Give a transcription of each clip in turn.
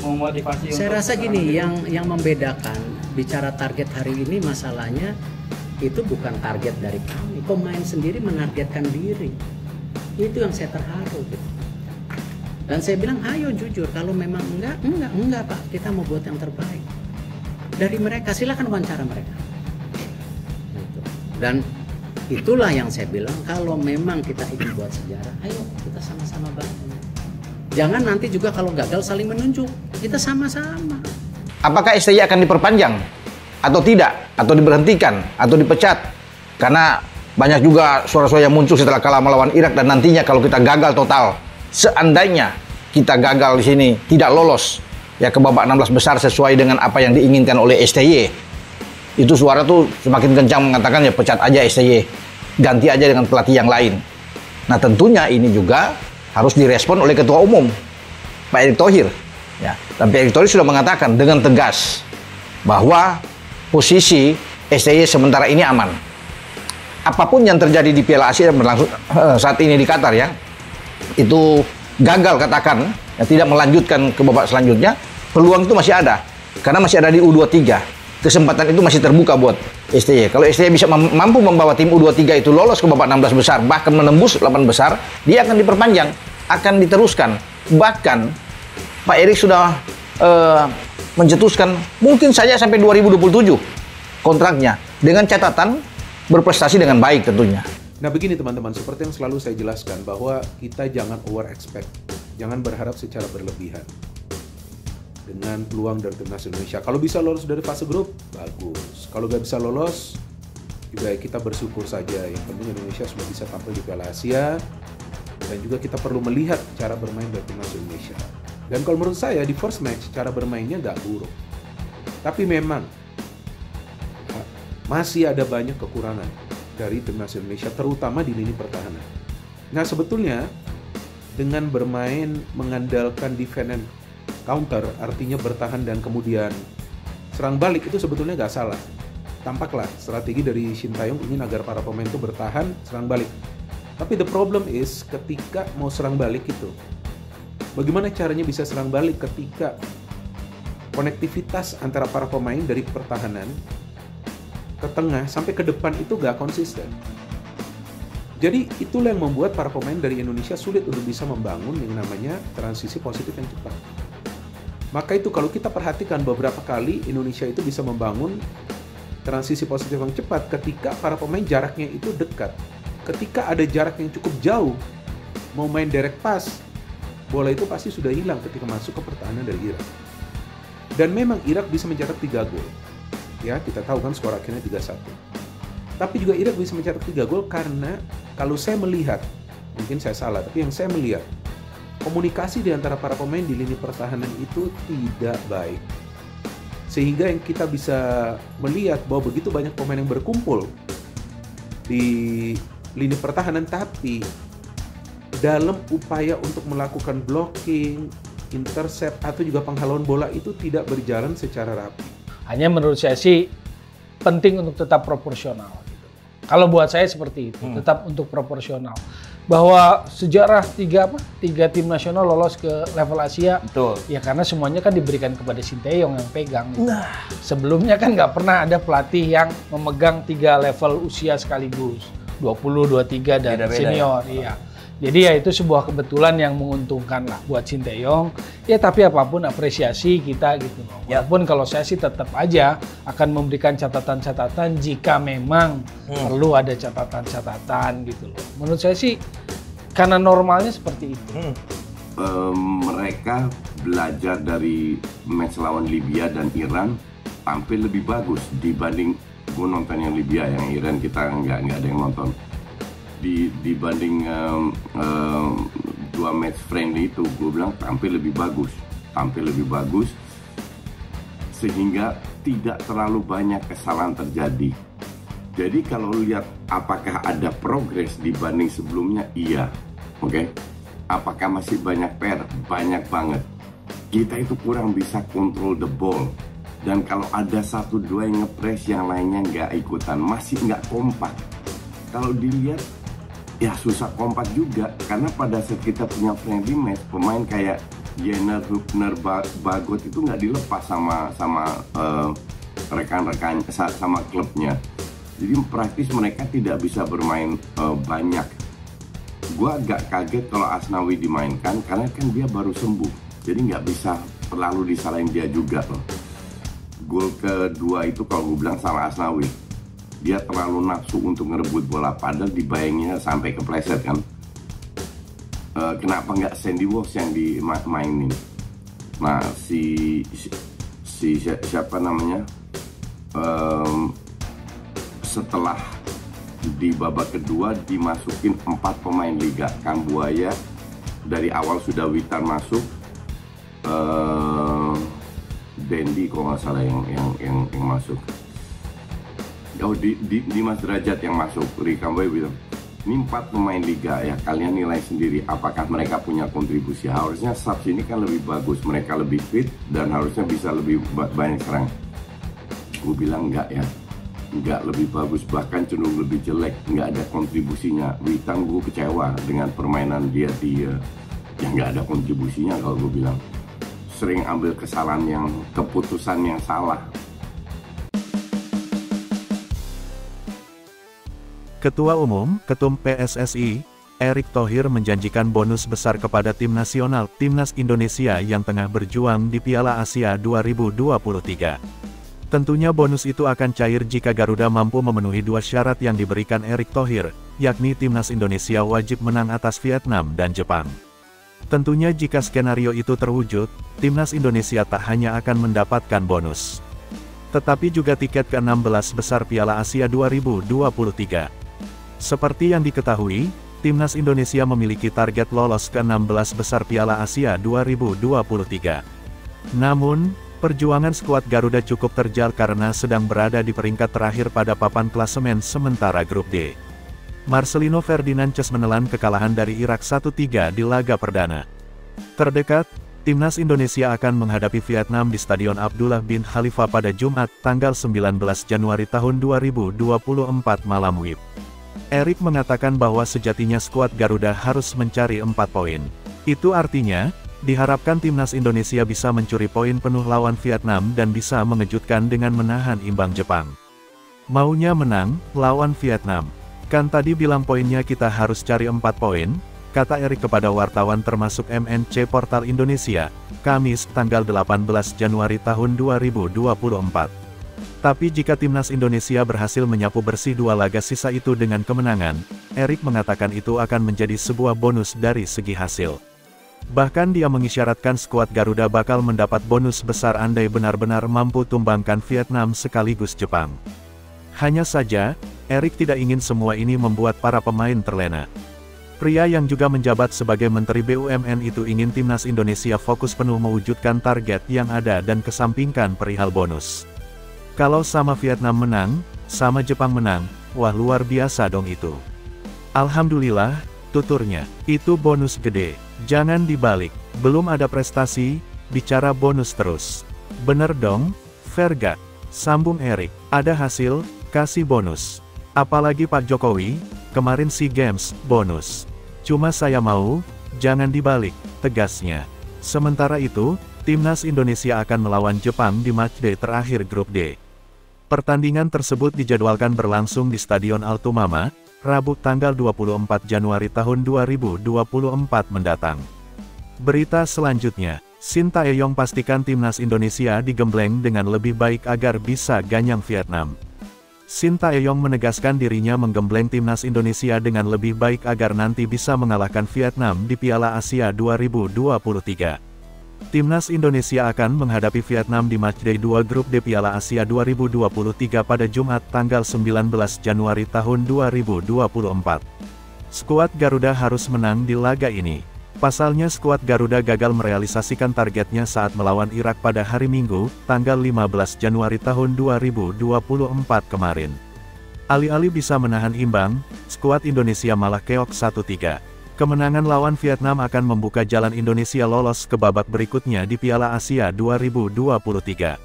memotivasi. Saya rasa gini, yang membedakan bicara target hari ini masalahnya itu bukan target dari kami, pemain sendiri menargetkan diri. Itu yang saya terharu gitu. Dan saya bilang ayo jujur, kalau memang enggak Pak, kita mau buat yang terbaik dari mereka, silakan wawancara mereka gitu. Dan itulah yang saya bilang, kalau memang kita ingin buat sejarah, ayo kita sama-sama bangun. Jangan nanti juga kalau gagal saling menunjuk, kita sama-sama. Apakah STY akan diperpanjang atau tidak, atau diberhentikan, atau dipecat? Karena banyak juga suara-suara yang muncul setelah kalah melawan Irak, dan nantinya kalau kita gagal total, seandainya kita gagal di sini, tidak lolos ya ke babak 16 besar sesuai dengan apa yang diinginkan oleh STY, itu suara tuh semakin kencang mengatakan ya pecat aja STY, ganti aja dengan pelatih yang lain. Nah tentunya ini juga harus direspon oleh Ketua Umum Pak Erick Thohir ya. Dan Pak Erick Thohir sudah mengatakan dengan tegas bahwa posisi STY sementara ini aman. Apapun yang terjadi di Piala Asia yang berlangsung saat ini di Qatar ya, itu gagal katakan ya, tidak melanjutkan ke babak selanjutnya, peluang itu masih ada karena masih ada di U23. Kesempatan itu masih terbuka buat STY. Kalau STY bisa mampu membawa tim U23 itu lolos ke babak 16 besar, bahkan menembus 8 besar, dia akan diperpanjang, akan diteruskan. Bahkan Pak Erick sudah mencetuskan mungkin saja sampai 2027 kontraknya, dengan catatan berprestasi dengan baik tentunya. Nah begini teman-teman, seperti yang selalu saya jelaskan bahwa kita jangan over expect, jangan berharap secara berlebihan dengan peluang dari timnas Indonesia. Kalau bisa lolos dari fase grup, bagus. Kalau nggak bisa lolos, juga kita bersyukur saja. Yang penting Indonesia sudah bisa tampil di Piala Asia, dan juga kita perlu melihat cara bermain dari timnas Indonesia. Dan kalau menurut saya di first match cara bermainnya nggak buruk, tapi memang masih ada banyak kekurangan dari timnas Indonesia, terutama di lini pertahanan. Nah sebetulnya dengan bermain mengandalkan defense and counter, artinya bertahan dan kemudian serang balik, itu sebetulnya nggak salah. Tampaklah strategi dari Shin Tae-yong ingin agar para pemain itu bertahan, serang balik. Tapi the problem is ketika mau serang balik itu, bagaimana caranya bisa serang balik ketika konektivitas antara para pemain dari pertahanan ke tengah sampai ke depan itu gak konsisten. Jadi itulah yang membuat para pemain dari Indonesia sulit untuk bisa membangun yang namanya transisi positif yang cepat. Maka itu kalau kita perhatikan beberapa kali Indonesia itu bisa membangun transisi positif yang cepat ketika para pemain jaraknya itu dekat. Ketika ada jarak yang cukup jauh, mau main direct pass, bola itu pasti sudah hilang ketika masuk ke pertahanan dari Irak. Dan memang Irak bisa mencetak 3 gol. Ya, kita tahu kan skor akhirnya 3-1. Tapi juga Irak bisa mencetak 3 gol karena kalau saya melihat, mungkin saya salah, tapi yang saya melihat komunikasi di antara para pemain di lini pertahanan itu tidak baik. Sehingga yang kita bisa melihat bahwa begitu banyak pemain yang berkumpul di lini pertahanan, tapi dalam upaya untuk melakukan blocking, intercept atau juga penghalauan bola itu tidak berjalan secara rapi. Hanya menurut saya sih penting untuk tetap proporsional. Kalau buat saya seperti itu, tetap untuk proporsional. Bahwa sejarah tiga tim nasional lolos ke level Asia, betul. Ya karena semuanya kan diberikan kepada Shin Tae-yong yang pegang. Gitu. Nah, sebelumnya kan nggak pernah ada pelatih yang memegang 3 level usia sekaligus, 20, 23 dan beda-beda senior. Ya. Iya. Jadi ya itu sebuah kebetulan yang menguntungkan lah buat Shin Tae-yong. Ya tapi apapun apresiasi kita gitu loh. Walaupun kalau saya sih tetap aja akan memberikan catatan-catatan jika memang perlu ada catatan-catatan gitu loh. Menurut saya sih karena normalnya seperti itu. Mereka belajar dari match lawan Libya dan Iran tampil lebih bagus dibanding gue nonton yang Libya, yang Iran kita nggak ada yang nonton. Dibanding 2 match friendly itu, gue bilang tampil lebih bagus sehingga tidak terlalu banyak kesalahan terjadi. Jadi kalau lihat apakah ada progres dibanding sebelumnya, iya, oke. Apakah masih banyak PR? Banyak banget. Kita itu kurang bisa control the ball, dan kalau ada 1-2 yang nge-press, yang lainnya nggak ikutan, masih nggak kompak. Kalau dilihat ya susah kompak juga, karena pada saat kita punya friendly match, pemain kayak Jenner, Hübner, Bagot itu nggak dilepas sama rekan-rekan, sama klubnya. Jadi praktis mereka tidak bisa bermain banyak. Gua agak kaget kalau Asnawi dimainkan karena kan dia baru sembuh, jadi nggak bisa terlalu disalahin dia juga loh. Gol kedua itu kalau gue bilang salah Asnawi, dia terlalu nafsu untuk ngerebut bola, padahal dibayangnya sampai kepleset kan. Kenapa nggak Sandy Walsh yang dimainin? Nah siapa namanya, setelah di babak kedua dimasukin 4 pemain Liga. Kambuaya dari awal sudah Witan masuk, Dendi kalau nggak salah yang masuk. Oh, Dimas Derajat yang masuk, Kambuaya bilang ini 4 pemain Liga ya, kalian nilai sendiri apakah mereka punya kontribusi. Harusnya subs ini kan lebih bagus, mereka lebih fit dan harusnya bisa lebih banyak serang. Gue bilang enggak ya, enggak lebih bagus, bahkan cenderung lebih jelek, nggak ada kontribusinya. Witan gue kecewa dengan permainan dia yang nggak ada kontribusinya. Kalau gue bilang sering ambil kesalahan, keputusan yang salah. Ketua Umum, Ketum PSSI, Erick Thohir menjanjikan bonus besar kepada tim nasional, Timnas Indonesia yang tengah berjuang di Piala Asia 2023. Tentunya bonus itu akan cair jika Garuda mampu memenuhi 2 syarat yang diberikan Erick Thohir, yakni Timnas Indonesia wajib menang atas Vietnam dan Jepang. Tentunya jika skenario itu terwujud, Timnas Indonesia tak hanya akan mendapatkan bonus, tetapi juga tiket ke-16 besar Piala Asia 2023. Seperti yang diketahui, Timnas Indonesia memiliki target lolos ke-16 besar Piala Asia 2023. Namun, perjuangan skuad Garuda cukup terjal karena sedang berada di peringkat terakhir pada papan klasemen sementara Grup D. Marcelino Ferdinandes menelan kekalahan dari Irak 1-3 di laga perdana. Terdekat, Timnas Indonesia akan menghadapi Vietnam di Stadion Abdullah bin Khalifa pada Jumat, tanggal 19 Januari tahun 2024 malam WIB. Erick mengatakan bahwa sejatinya skuad Garuda harus mencari 4 poin. Itu artinya, diharapkan Timnas Indonesia bisa mencuri poin penuh lawan Vietnam dan bisa mengejutkan dengan menahan imbang Jepang. Maunya menang, lawan Vietnam. Kan tadi bilang poinnya kita harus cari 4 poin, kata Erick kepada wartawan termasuk MNC Portal Indonesia, Kamis, tanggal 18 Januari tahun 2024. Tapi jika Timnas Indonesia berhasil menyapu bersih 2 laga sisa itu dengan kemenangan, Erick mengatakan itu akan menjadi sebuah bonus dari segi hasil. Bahkan dia mengisyaratkan skuad Garuda bakal mendapat bonus besar andai benar-benar mampu tumbangkan Vietnam sekaligus Jepang. Hanya saja, Erick tidak ingin semua ini membuat para pemain terlena. Pria yang juga menjabat sebagai Menteri BUMN itu ingin Timnas Indonesia fokus penuh mewujudkan target yang ada dan kesampingkan perihal bonus. Kalau sama Vietnam menang, sama Jepang menang, wah luar biasa dong itu. Alhamdulillah, tuturnya, itu bonus gede, jangan dibalik, belum ada prestasi, bicara bonus terus. Bener dong, Verga, sambung Erick, ada hasil, kasih bonus. Apalagi Pak Jokowi, kemarin SEA Games, bonus. Cuma saya mau, jangan dibalik, tegasnya. Sementara itu, Timnas Indonesia akan melawan Jepang di matchday terakhir Grup D. Pertandingan tersebut dijadwalkan berlangsung di Stadion Altumama, Rabu tanggal 24 Januari tahun 2024 mendatang. Berita selanjutnya, Shin Tae-yong pastikan Timnas Indonesia digembleng dengan lebih baik agar bisa ganyang Vietnam. Shin Tae-yong menegaskan dirinya menggembleng Timnas Indonesia dengan lebih baik agar nanti bisa mengalahkan Vietnam di Piala Asia 2023. Timnas Indonesia akan menghadapi Vietnam di matchday 2 Grup D Piala Asia 2023 pada Jumat tanggal 19 Januari tahun 2024. Skuad Garuda harus menang di laga ini. Pasalnya skuad Garuda gagal merealisasikan targetnya saat melawan Irak pada hari Minggu, tanggal 15 Januari tahun 2024 kemarin. Alih-alih bisa menahan imbang, skuad Indonesia malah keok 1-3. Kemenangan lawan Vietnam akan membuka jalan Indonesia lolos ke babak berikutnya di Piala Asia 2023.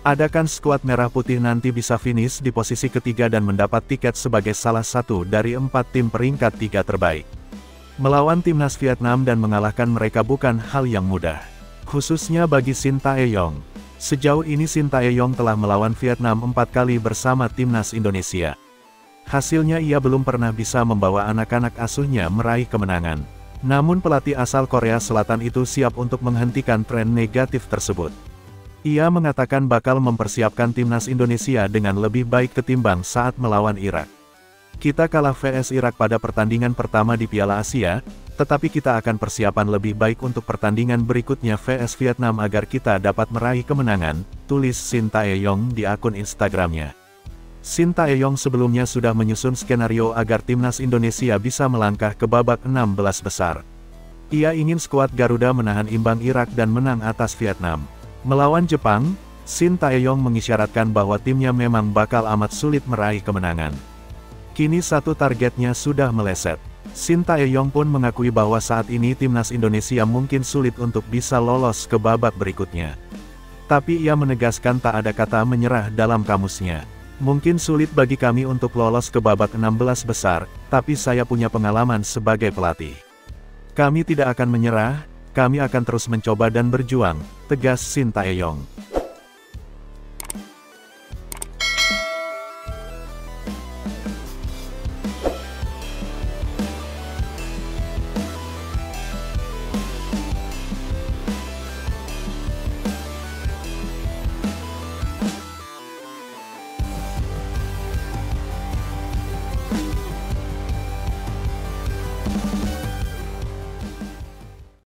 Adakan skuad Merah Putih nanti bisa finish di posisi ketiga dan mendapat tiket sebagai salah satu dari 4 tim peringkat 3 terbaik? Melawan timnas Vietnam dan mengalahkan mereka bukan hal yang mudah. Khususnya bagi Shin Tae-yong. Sejauh ini Shin Tae-yong telah melawan Vietnam 4 kali bersama timnas Indonesia. Hasilnya ia belum pernah bisa membawa anak-anak asuhnya meraih kemenangan. Namun pelatih asal Korea Selatan itu siap untuk menghentikan tren negatif tersebut. Ia mengatakan bakal mempersiapkan timnas Indonesia dengan lebih baik ketimbang saat melawan Irak. Kita kalah vs Irak pada pertandingan pertama di Piala Asia, tetapi kita akan persiapan lebih baik untuk pertandingan berikutnya vs Vietnam agar kita dapat meraih kemenangan, tulis Shin Tae-yong di akun Instagramnya. Shin Tae-yong sebelumnya sudah menyusun skenario agar timnas Indonesia bisa melangkah ke babak 16 besar. Ia ingin skuad Garuda menahan imbang Irak dan menang atas Vietnam. Melawan Jepang, Shin Tae-yong mengisyaratkan bahwa timnya memang bakal amat sulit meraih kemenangan. Kini satu targetnya sudah meleset. Shin Tae-yong pun mengakui bahwa saat ini timnas Indonesia mungkin sulit untuk bisa lolos ke babak berikutnya. Tapi ia menegaskan tak ada kata menyerah dalam kamusnya. Mungkin sulit bagi kami untuk lolos ke babak 16 besar, tapi saya punya pengalaman sebagai pelatih. Kami tidak akan menyerah, kami akan terus mencoba dan berjuang, tegas Shin Tae-yong.